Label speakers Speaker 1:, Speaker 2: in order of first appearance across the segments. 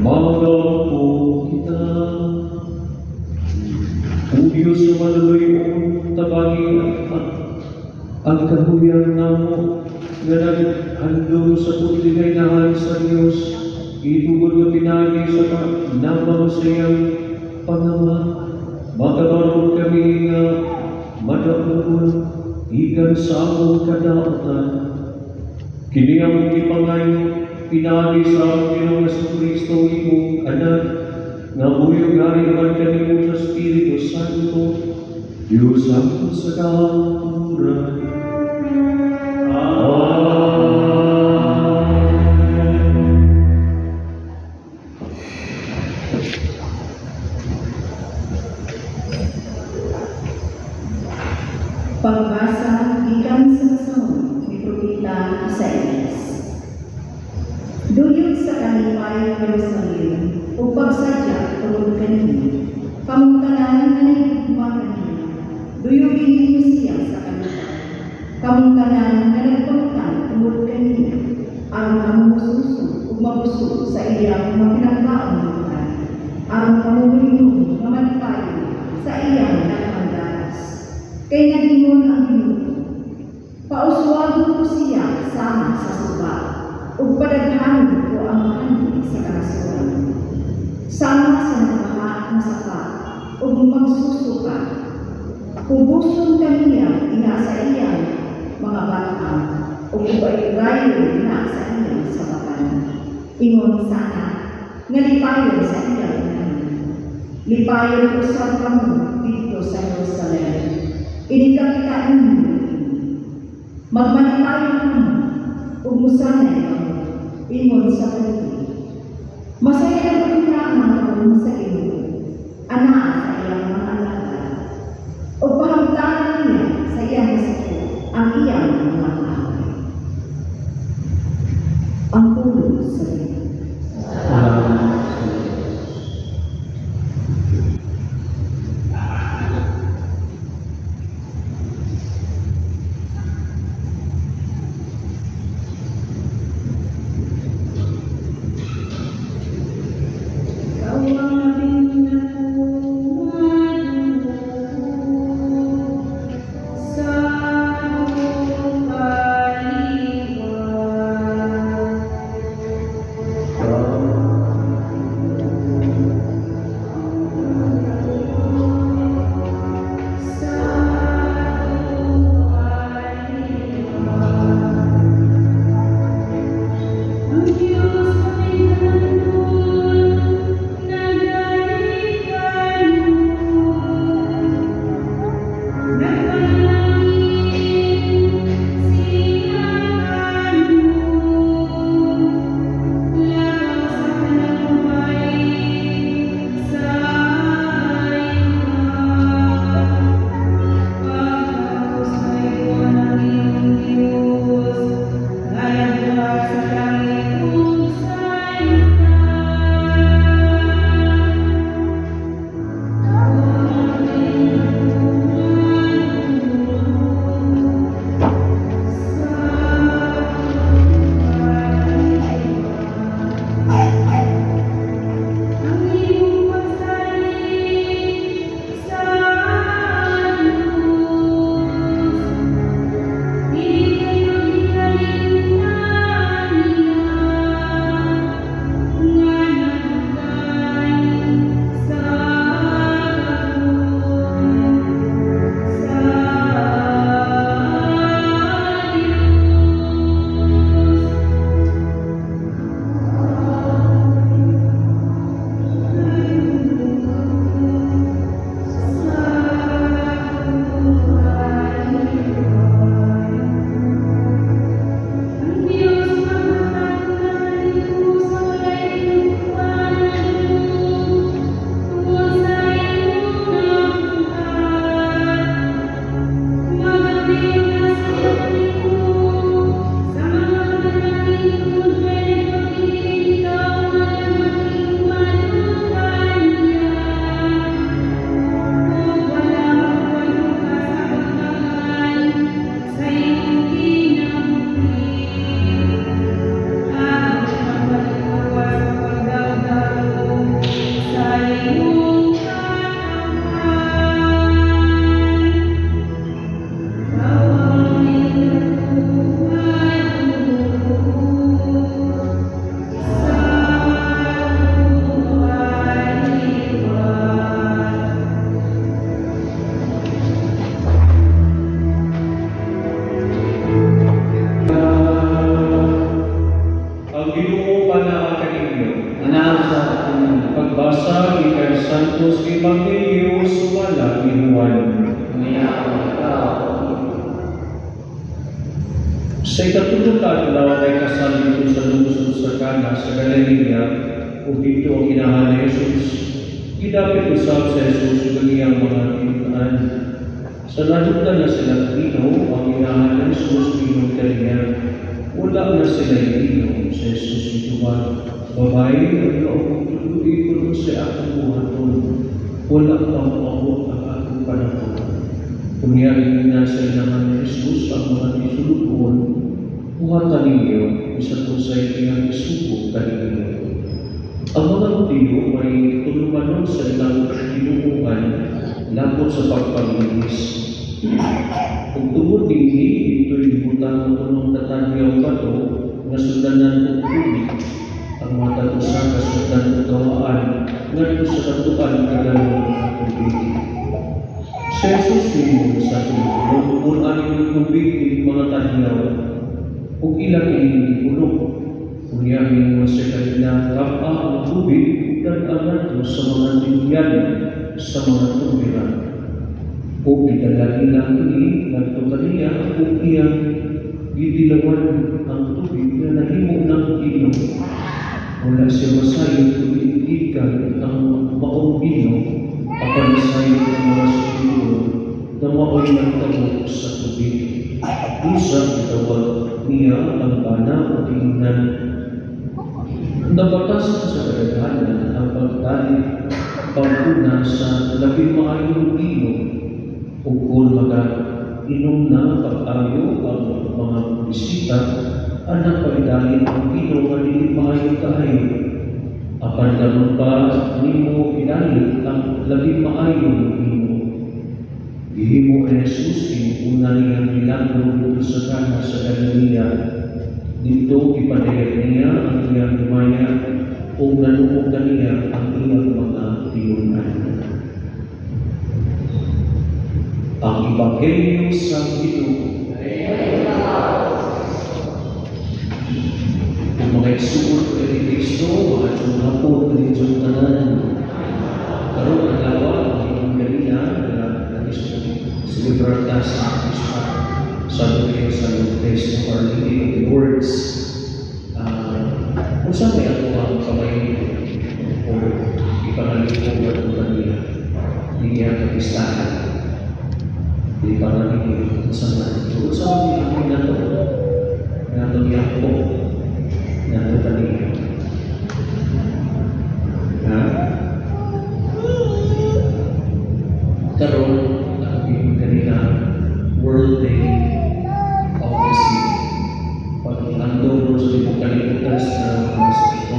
Speaker 1: Magapo kita. O Diyos na maluluyon, tabagi at ang kahuyang namo nga naghandong sa putligaynahan sa Diyos, itugod nga pinagi sa namang siyang pangama. Matabarog kami nga madapon ikan sa among kadaotan. Kini ang ipangayo pinagi sa Panginoong Jesucristo imong anak, nga uyog-ari man kanimo sa Espiritu Santo, Diyos ang sagaran.
Speaker 2: Pagbasa gikan sa kasaon ni Propeta Isaías. Duyod sa kalipay Jerusalem, ug pagsadya tungod kanina, kamungtanan nga nagtugma kanina, duyogin ninyo siya sa kalipay. Kamungtanan nga nagpangtan tungod kanina, aron kamususo ug mabusog sa iyang mga pinagkaon ng buhay, aron kamuhulino nga magpayo sa iyang nagpandaras. Kay nagingon ang Ginoo, pauswagon ko siya sama sa suba, ug padaghanon ko ang mahandi sa karasuran. Sama sa nagmahaan sa sapa, ug magsusuka. Kubuson kaniya ina sa iyang mga batang, ug ubay-ubayon ina sa iyang sabakan. Ingon sana, nga lipayon sa iyang inahin. Lipayon ko sa kamo dito sa Jerusalem. Inikakita ninyo, magmanitayon ninyo, ug musanay kamo, ingon sa kanila. Masaya na pagkakaaman ako sa Ginoo, anak sa iyang mga alaga, ug pahamtanan niya sa iyang masakit ang iyang mga away. Ang pulo sa Ginoo.
Speaker 1: Juan. Sa ikatulong kaadlaw ay kasal dito sa lungsod sa Cana sa Galilea, o dito ang inahan ni Jesus. Gidapit usab sa Jesus ng iyang mga tinuan. Sa naduda na sila Pino, ang inahan ni Jesus Pino kaniya. Wala na sila Pino sa Jesus ituan. Babae, ang laong tuluy ko nun sa akong buhaton. Wala pang maabot ang akong panahon. Kunyari na sa inahan ni Jesus ang mga tisulupon, buhatan ninyo, isa po sa iyang isubok kaninyo. Ang mga tiyo ay tulumanon sa ilang tinuuhan lapot sa pagpabilis. Kung tungod din ito'y butang ng tunong katanyaw pa to, na sundanan ng tubig, ang mga sa kasundan ng kawaan, ngadto sa katuan kagalong ng tubig. Sa Jesus nimo sa sunod, kung aning ng tubig ng mga tanyaw, kung ilang hindi puno, kung yamin mo sa kanilang kapa ang tubig, dan anak sa mga tingyan, sa mga tumiran. O idalagin lang ini, nagto kaniya, kung iyang didilawan ang tubig na nahimo ng inom. Wala siya masayo kung iikan ang maong bino, apan masayo ng mga suturo na mao'y nagtabok sa tubig. Usap itawag niya ang bana o tingnan. Nabatasan sa kadaghanan ang pagdalit pagpuna sa labing maayong inom, o kung inom na pag-ayo ang mga bisita, anak pagdalit ang inom na hindi maayong kaayo. Apan ganun pa nimo idalit ang labing maayong inom. Gihimo ni Jesus una niyang milagro dito sa Cana sa Galilea. Dito ipadayag niya ang iyang dumaya o nanuog niya ang iyang mga tiyunan. Ang Ebanghelyo sa Ginoo. Kung mga igsuot ko ni Kristo, mga hapon ko ni Diyos tanan. Karoon ang lawa, ang iyong ganina, celebrata sa Sabi kayo sa place of our living words. Kung saan may ako ang kamay o ipangalit ko at kanila, hindi niya kapistahan. Hindi pa namin kung saan na ito. Saan may amoy na ito? Nato niya po. Nato kanila. Karoon, ang kanila World Day of the Sea. Pag-ihandong mo sa ibang kalimutan sa mga sakito,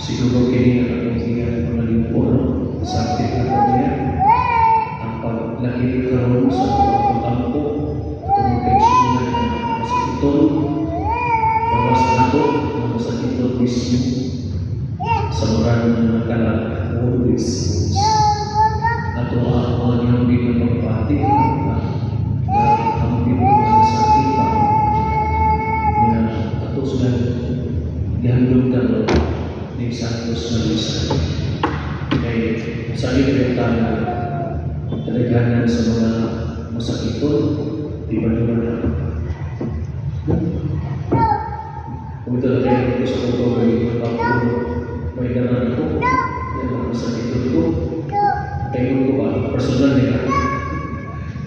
Speaker 1: siguro kini na kapag-iyan mga limpo, sa ating kapag-iyan, ang paglakit karoon sa pagpapampo, kung kaisunan ng masakito, gawas nato, ng masakito mismo, sa maraming mga kalat, always. Ato ang mga niyambing ng pagpati, na ang bibig sa iba, na ato sila dihandog ka doon ni Santos Marisa. Kaya sa libre tayo, talaganan sa mga masakito, di ba naman na? Kung ito na kayo sa kong may daman ako, may mga masakito ko, kayo ko ba, personal nila,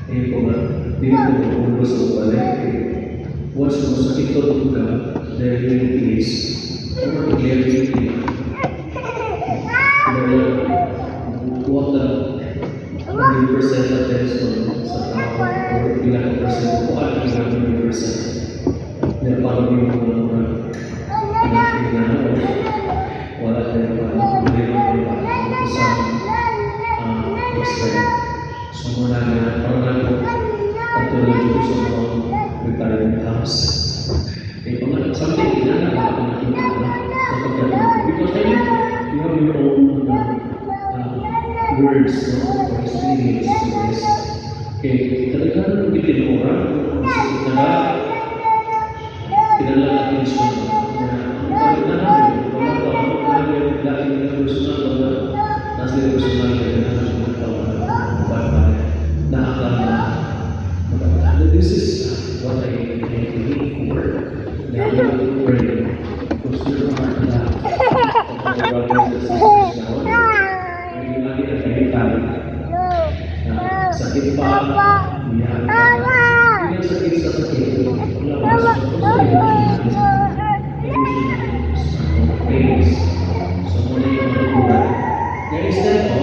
Speaker 1: kayo ko ba, hindi ko mabulo sa upalik. Once mo masakito ka, dahil yung place, kung mag-clear yung place, huwag na 100% attention sa tao, o ilang percent, kung ano ilang percent, na parang yung mga wala tayo pa, hindi mo pa, sa expert. So muna na, parang ako, patuloy dito sa mga retirement house. Eh, kung something, ginagawa ako na ito, sa pagkakita. Because I mean, you have your own words, no? Or experience to this. Okay, talagang ng itinura, kung sa kinala natin siya, na ang namin, wala pa ako, dahil yung personal, nasa yung personal, sakit pa, umiyak ka. Hindi ang sakit sa sakit. Labas sa pains. So, muna yung matulad. Kaya instead of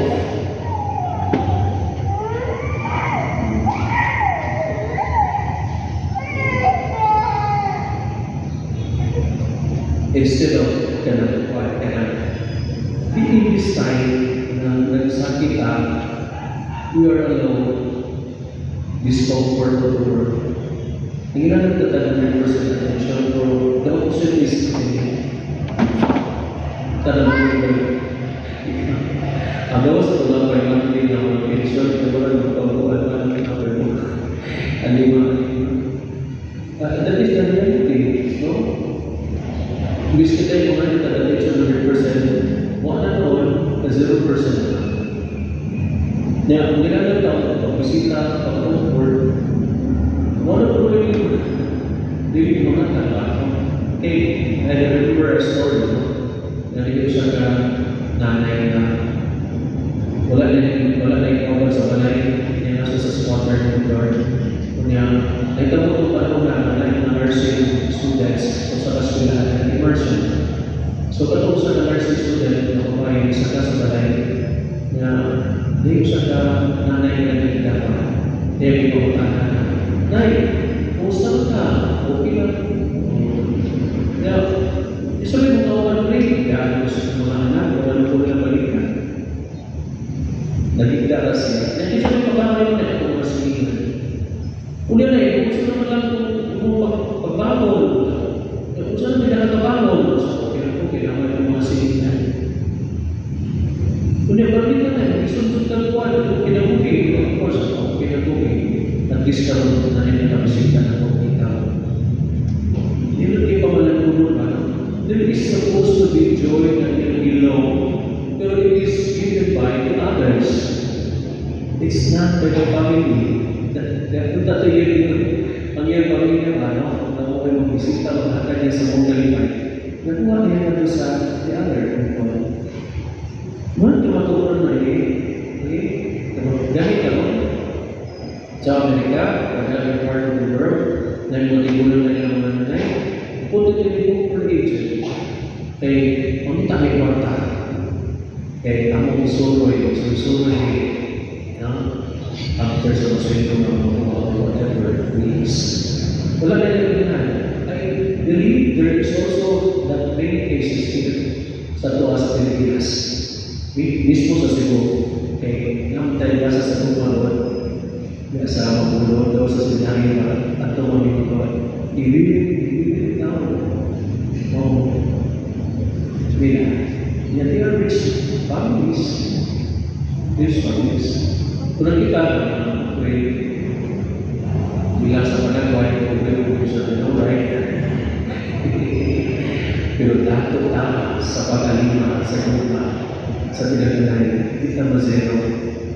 Speaker 1: thinking this time na nagsakit ka, we are alone, discomfort of the world. Hindi na nagtatagal 100% attention, pero the opposite is tanong mo ba? Agaw sa tulang by monthly na mga pension, ito ba lang magpabuhan pa ng cover mo? Alima. That is the reality, no? Ibig kita yung mga nagtatagal sa 100%, one and all, na 0% lang. Kaya, kung ginagawa taon na ito, bisita, pag-comfort, one of the way hindi mga tanda. Okay, I remember a story. Narinig siya ka nanay na wala na yung sa balay. Niya nasa sa squatter ng guard. Kanya, naitabo ito pa ito na ng nursing students o sa kaskulaan ng immersion. So, katong sa nursing student na kumain sa balay na hindi siya ka nanay na nagkakaroon. Hindi ko matahan. Nay, kumusta ka? Okay lang. Kaya, isabi mo kawan rin. Kaya ano sa mga anak, wala ko na balikan. Nagigda siya. Kaya isabi mo kawan rin na kung masigilan. Una na gusto naman lang kung pagbabol. Kung saan hindi na nakababol. So, okay naman yung mga sigilan. Una, balikan na. Isunod ka kuwan. Kinabuki. Of course, kinabuki. At least karoon na rin nakabisita na kung ikaw. Hindi na pa malagulo ba? There is supposed to be joy that you belong, pero it is given by the others. It's not by the family. Kung tatayin yun, ang iyong pamilya ba, no? Na mo kayo magbisita, makakad niya sa mong kalimay. Nakuha niya na doon sa the other people. Mga tumaturan na gamit ka mo. Sa Amerika, whatever part of the world, na yung matigulan na yung mga nanay, punta nyo yung per agent. Kaya, kung tayo kwarta, kaya ang isuroy, after sa maswento ng mga whatever means. Wala na yung I believe there is also that many cases here sa tuwa sa Pilipinas. Mismo sa Cebu, kaya naman tayo basa sa Tumalon, sa magulo daw sa sinahin at tumamig ko. Ibigit na ako. Oh. Bila. Yan, they are rich families. Rich families. Kung nakita ko, bilang sa panagway ko, pero sa right? Pero dato sa pagkalima, sa kuma, sa pinagdanay, hindi na mazero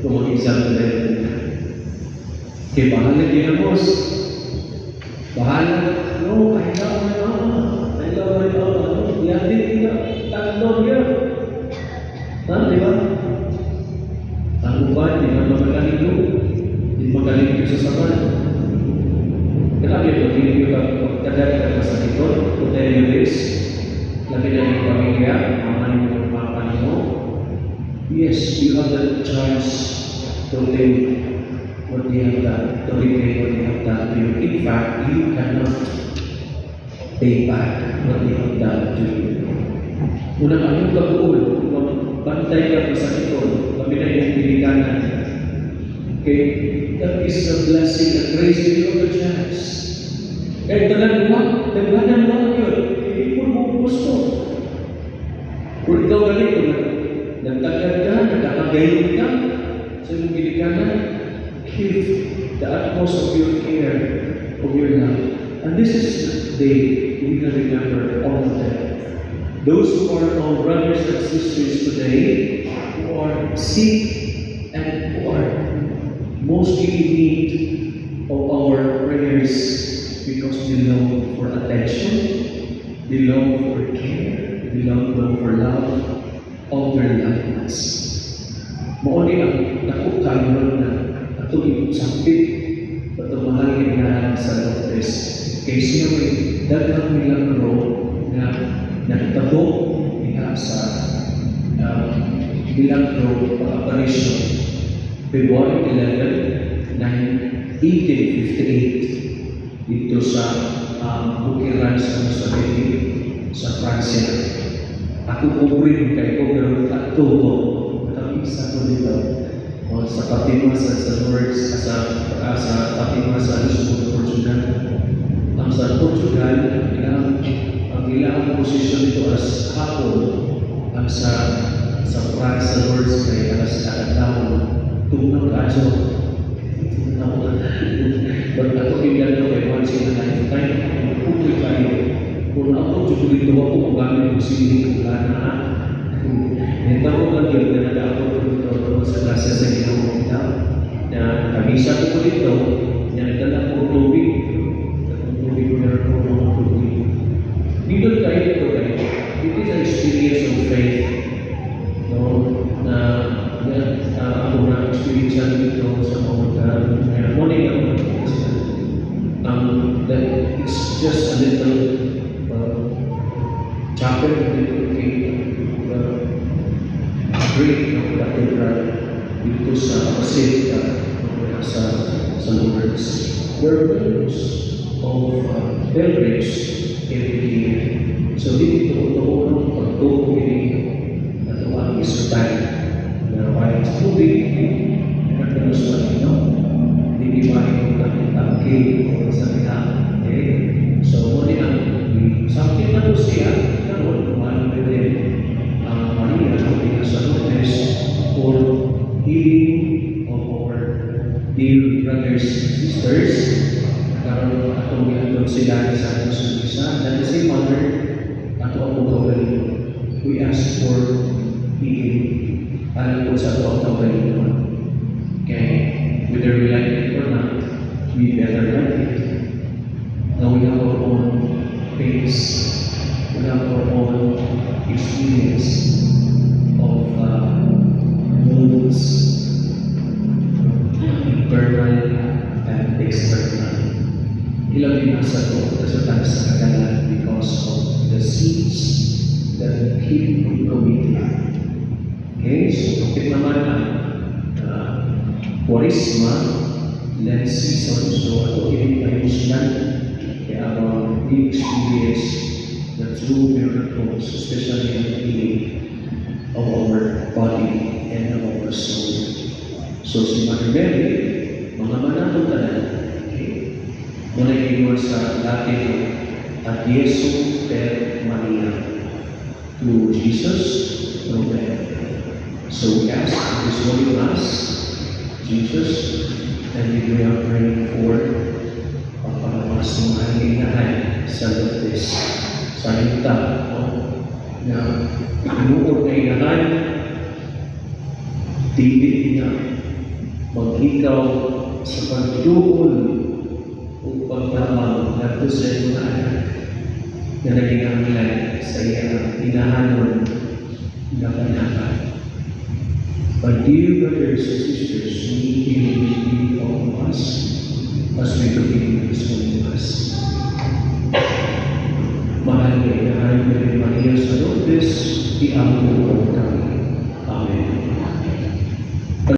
Speaker 1: kung mag-exam na rin. Kaya bahala ginamos. Bahala. No, kahilaw na yan din na. Tandong yan. Di ba? Ang uban, di ba magaling di magaling sa saban. Kaya hindi ka tagal ka sa likod. To tell you this, labi na yung pamilya, mamanin mo yung papanin mo. Yes, you have the chance to live what they have done, to repay what they have done to you. In fact, you cannot pay back what they have done to you. Unang anyong kabuol, bantay ka sa likod, kami na yung pinikanan. Okay? That is a blessing, a grace to you, a chance. Eh, naglanan mo yun. Hindi po mo gusto. Kung ikaw galing, nagtagad ka, nagkakagayong ka, sa iyong pinikanan, give the utmost of your care, of your love. And this is the day we can remember all of them. Those who are our brothers and sisters today, who are sick and who are mostly in need of our prayers because they long for attention, they long for care, they long for love of their loved ones. Mauli ang nakukayon na yung sakit, patumahal ka inahan sa Lopez. Kaya siya may dagang milagro na nagtabo niya sa milagro pag-aparisyon. February 11, 1858 dito sa bukiran sa Mussolini sa Pransya. Ako pobre kay ko pero ato ko nakapisa ko dito sa Fatima sa Lourdes sa Fatima sa Lisbon, Portugal. Ang sa Portugal ang ilang posisyon dito as hapon ang sa France sa Lourdes kay alas tungtong kaso. But ako bigyan ko kay once in a lifetime, pupoy kayo. Kung ako dito ako magamit ng sili ko na nito ko lang yun na nag-ako dito sa klase sa ginawang na kabisa ko dito na nagdala ko tubig meron ko ng tubig. Dito kayo dito kayo. It is an experience of faith. No? Na ako na experience dito sa mga morning ako that it's just a little chapel, a little great cathedral dito sa Basilica sa Lourdes. There are millions of pilgrims every year. So dito ito pagtuko at ang Israel na kahit sa tubig nagkaroon sa inyo hindi ba yung tangki o sa kita. So muli ang something na po siya karoon kumano rin ang Maria na sa Lourdes for healing of our dear brothers and sisters. Karoon atong ginatong sila sa ating sunisa. At the same manner, ato ang pagkawalin. We ask for healing. Alam po sa ato ang pagkawalin. Okay? Whether we like it or not, we better like it. Now we have our own pace. We have our own experience of moods, internal and external. Ilang binasa ko sa kagalan because of the seeds that keep committing. Okay, so kapit naman ang Quaresma, Lent season, so ato i-ayusan kaya our big experience the true miracles, especially in the healing of our body and of our soul. So si Mother Mary, mga manatong tanan, muna iwan sa Latin at Yesu per Maria to Jesus from heaven. So we ask in this holy Mass, Jesus, and we are praying for pagpalawas ng halinahan sa Lourdes. Sa hinta na inuod na inahan, dili niya mag-ikaw sa pagduol o paglamang na sa iyong anak na naging anglan sa iyang inahanon na kanakan. But dear brothers and